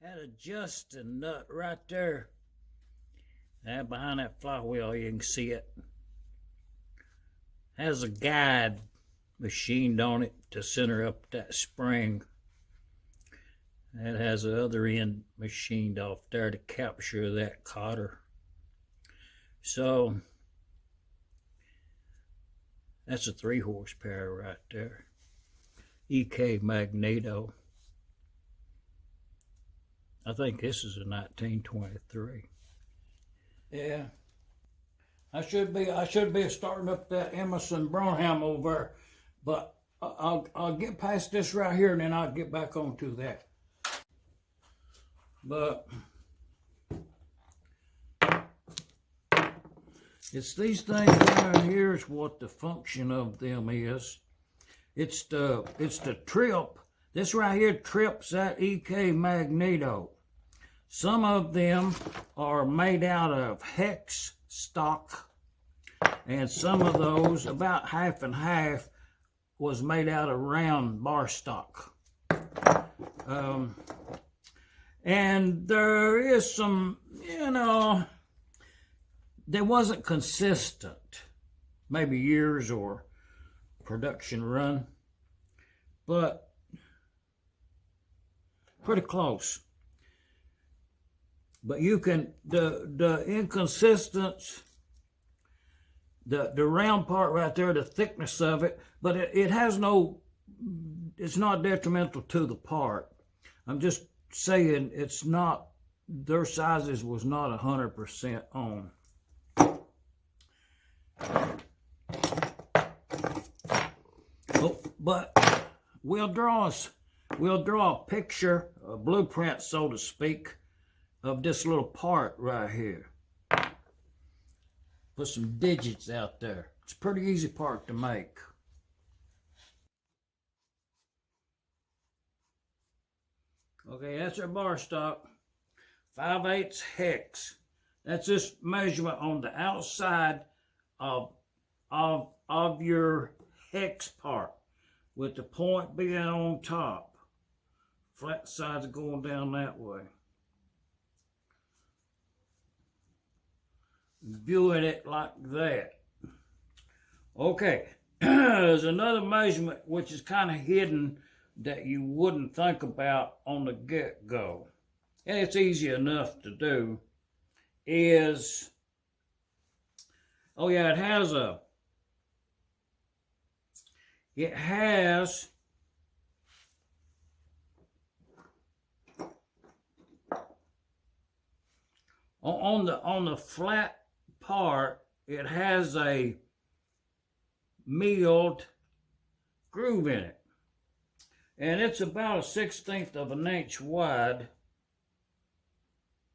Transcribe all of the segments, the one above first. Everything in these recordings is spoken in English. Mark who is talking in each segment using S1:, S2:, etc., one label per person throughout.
S1: That adjusting nut right there. And behind that flywheel, you can see it. Has a guide machined on it to center up that spring. It has the other end machined off there to capture that cotter. So that's a 3 horsepower right there. EK Magneto. I think this is a 1923. Yeah. I should be starting up that Emerson Bronham over there, but I'll get past this right here and then I'll get back onto that. But it's these things down here is what the function of them is. It's the trip. This right here trips that EK Magneto. Some of them are made out of hex stock, and some of those, about half and half, was made out of round bar stock. And there is some, they wasn't consistent, maybe years or production run, but pretty close. But you can, the inconsistence, the round part right there, the thickness of it, but it has no, it's not detrimental to the part. I'm just saying it's not, their sizes was not 100% on. Oh, but we'll draw a picture, a blueprint, so to speak, of this little part right here. Put some digits out there. It's a pretty easy part to make. Okay, that's our bar stock. 5/8 hex. That's this measurement on the outside of your hex part, with the point being on top. Flat sides going down that way. Viewing it like that. Okay, there's another measurement which is kind of hidden that you wouldn't think about on the get-go, and it's easy enough to do, is, oh yeah, it has on the flat part, it has a milled groove in it, and it's about 1/16 of an inch wide.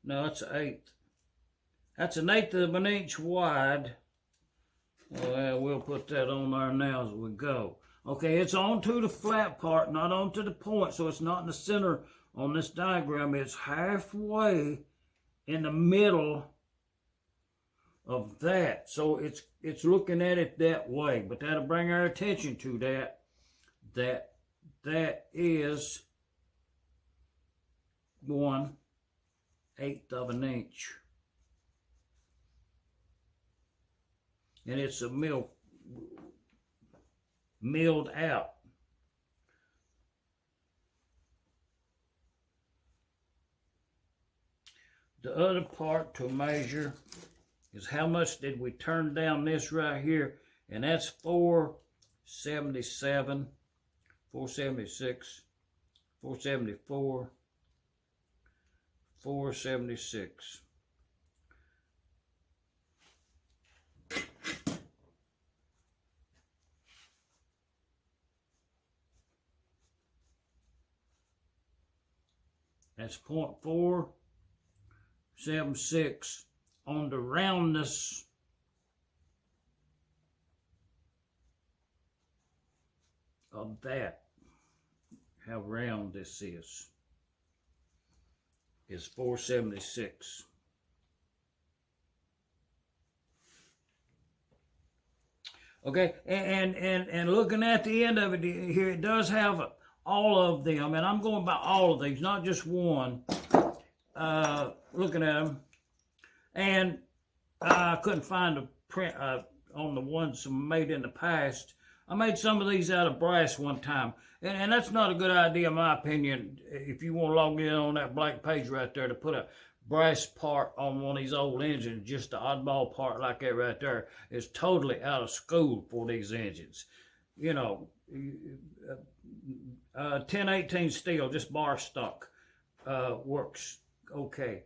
S1: No, it's 1/8. That's 1/8 of an inch wide. Well, we'll put that on there now as we go. Okay, it's onto the flat part, not onto the point, so it's not in the center on this diagram. It's halfway in the middle of that, so it's looking at it that way. But that'll bring our attention to that is 1/8 of an inch, and it's a milled out. The other part to measure is how much did we turn down this right here, and that's 477, 476, 474, 476. That's 0.476 on the roundness of that. How round this is 476. Okay, and looking at the end of it here, it does have all of them, and I'm going by all of these, not just one. looking at them, and I couldn't find a print on the ones made in the past. I made some of these out of brass one time, and that's not a good idea in my opinion. If you want to log in on that blank page right there to put a brass part on one of these old engines, just an oddball part like that right there, is totally out of school for these engines. You know, 1018 steel, just bar stock, works okay.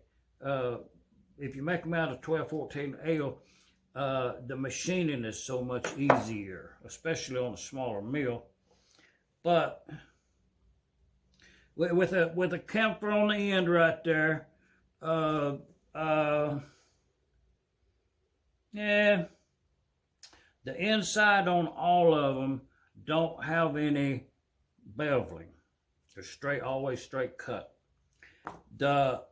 S1: If you make them out of 1214L, the machining is so much easier, especially on a smaller mill. But with a camphor on the end right there, yeah, the inside on all of them don't have any beveling. They're straight, always straight cut. The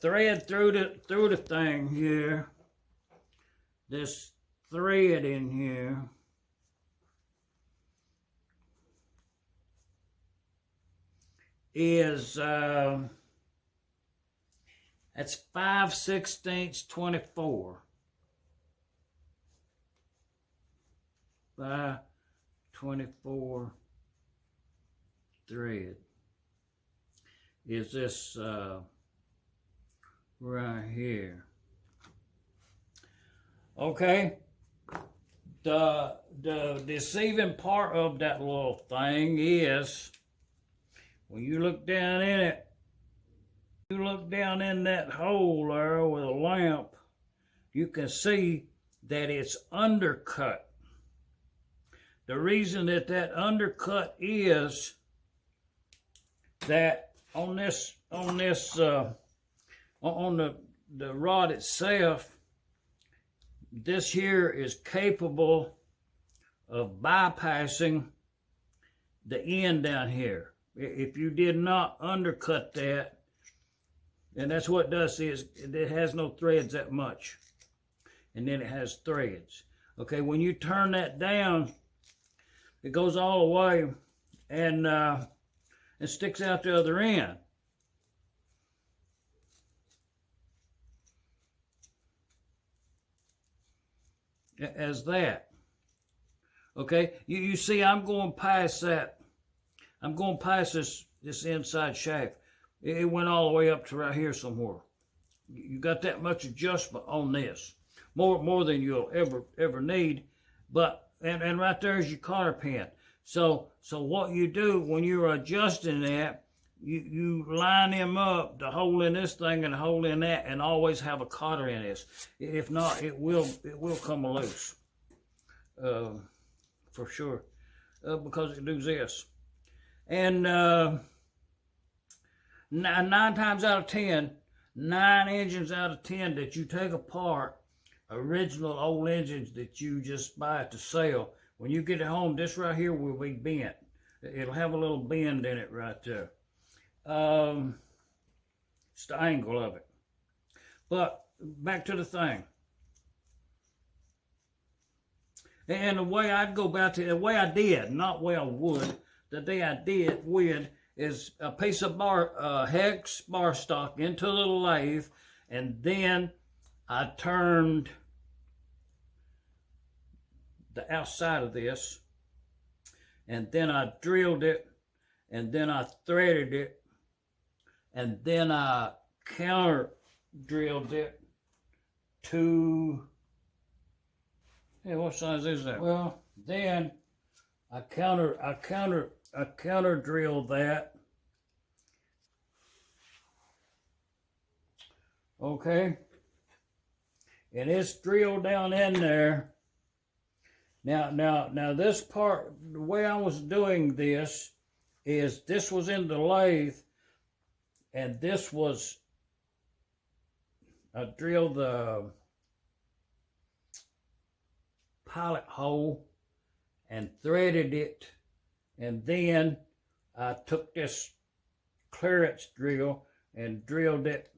S1: thread through the thing here, this thread in here, is that's 5/16 24. 5/24 thread is this right here. Okay, the deceiving part of that little thing is when you look down in it, you look down in that hole there with a lamp, you can see that it's undercut. The reason that undercut is that on the rod itself, this here is capable of bypassing the end down here. If you did not undercut that, and that's what it does, is it has no threads that much, and then it has threads. Okay, when you turn that down, it goes all the way and it sticks out the other end. As that. Okay, you see I'm going past that. I'm going past this inside shaft. It went all the way up to right here somewhere. You got that much adjustment on this. More than you'll ever need. But and right there is your cotter pin. So what you do when you're adjusting that, you line them up, the hole in this thing and the hole in that, and always have a cotter in this. If not, it will come loose, for sure, because it does this. And 9 times out of 10, 9 engines out of 10 that you take apart, original old engines that you just buy at the sale, when you get it home, this right here will be bent. It'll have a little bend in it right there. It's the angle of it. But back to the thing. And the way I'd go about it, the way I did, not the way I would, the day I did with is a piece of hex bar stock into the lathe, and then I turned the outside of this, and then I drilled it, and then I threaded it, and then I counter drilled it to, hey, what size is that? Well, then I counter drilled that. Okay, and it's drilled down in there. Now this part, the way I was doing this is this was in the lathe, and this was, I drilled the pilot hole and threaded it, and then I took this clearance drill and drilled it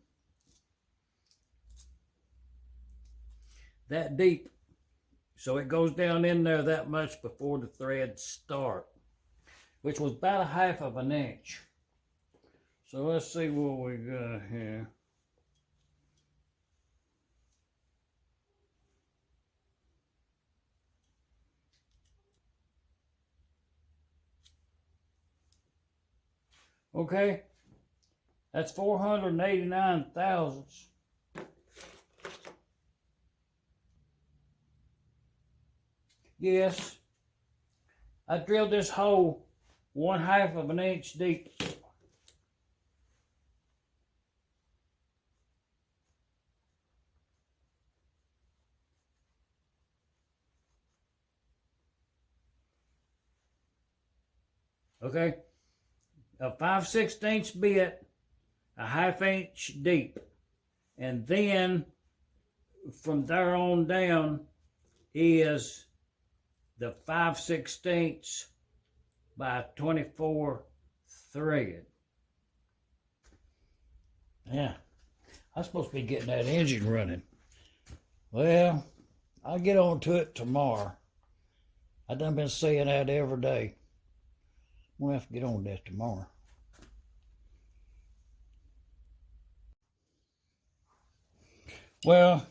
S1: that deep. So it goes down in there that much before the threads start, which was about 1/2 of an inch. So let's see what we got here. Okay, that's 489 thousandths. Yes, I drilled this hole 1/2 of an inch deep. Okay, a 5/16 bit, a 1/2 inch deep, and then from there on down is the 5/16 by 24 thread. Yeah, I'm supposed to be getting that engine running. Well, I'll get on to it tomorrow. I done been saying that every day. We'll have to get on that tomorrow. Well,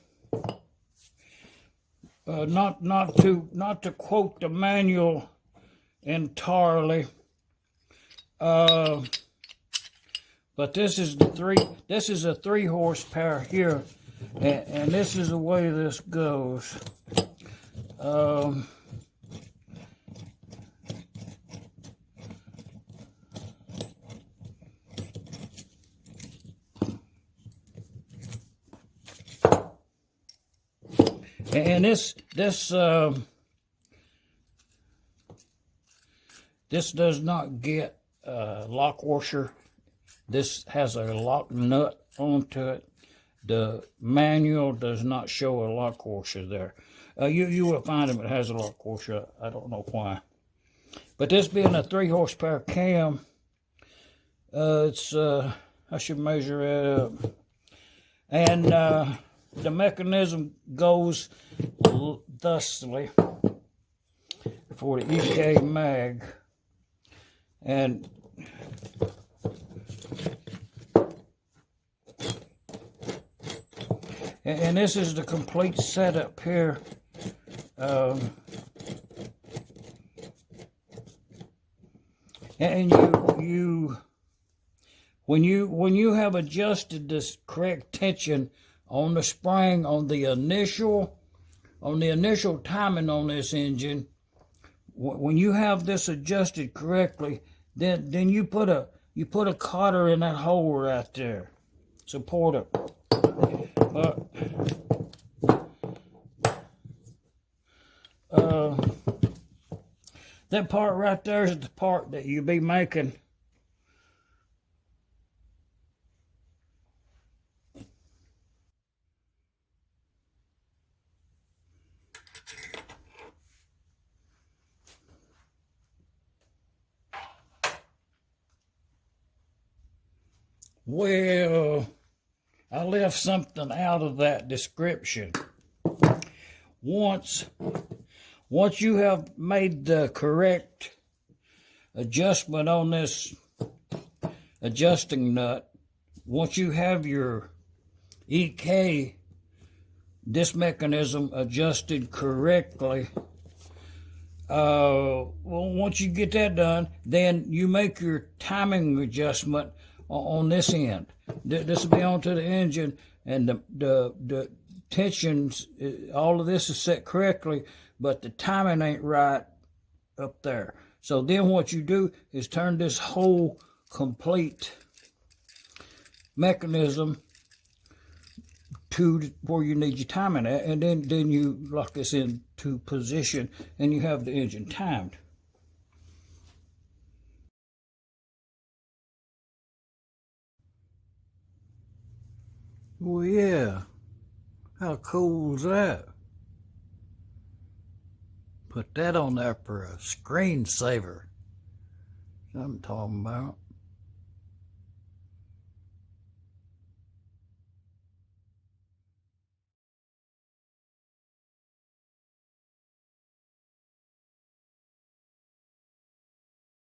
S1: not to quote the manual entirely, but this is a 3 horsepower here, and this is the way this goes. And this does not get a lock washer. This has a lock nut onto it. The manual does not show a lock washer there. You will find them, it has a lock washer. I don't know why. But this being a 3 horsepower cam, it's I should measure it up. And the mechanism goes thusly for the EK mag, and this is the complete setup here. And when you have adjusted this correct tension on the spring on the initial timing on this engine, when you have this adjusted correctly, then you put a cotter in that hole right there, support it. But that part right there is the part that you'll be making. Well, I left something out of that description. Once you have made the correct adjustment on this adjusting nut, once you have your EK, this mechanism adjusted correctly, once you get that done, then you make your timing adjustment on this end. This will be onto the engine, and the tensions, all of this is set correctly, but the timing ain't right up there. So then what you do is turn this whole complete mechanism to where you need your timing at, and then you lock this into position, and you have the engine timed. Well, yeah. How cool is that? Put that on there for a screensaver. That's what I'm talking about.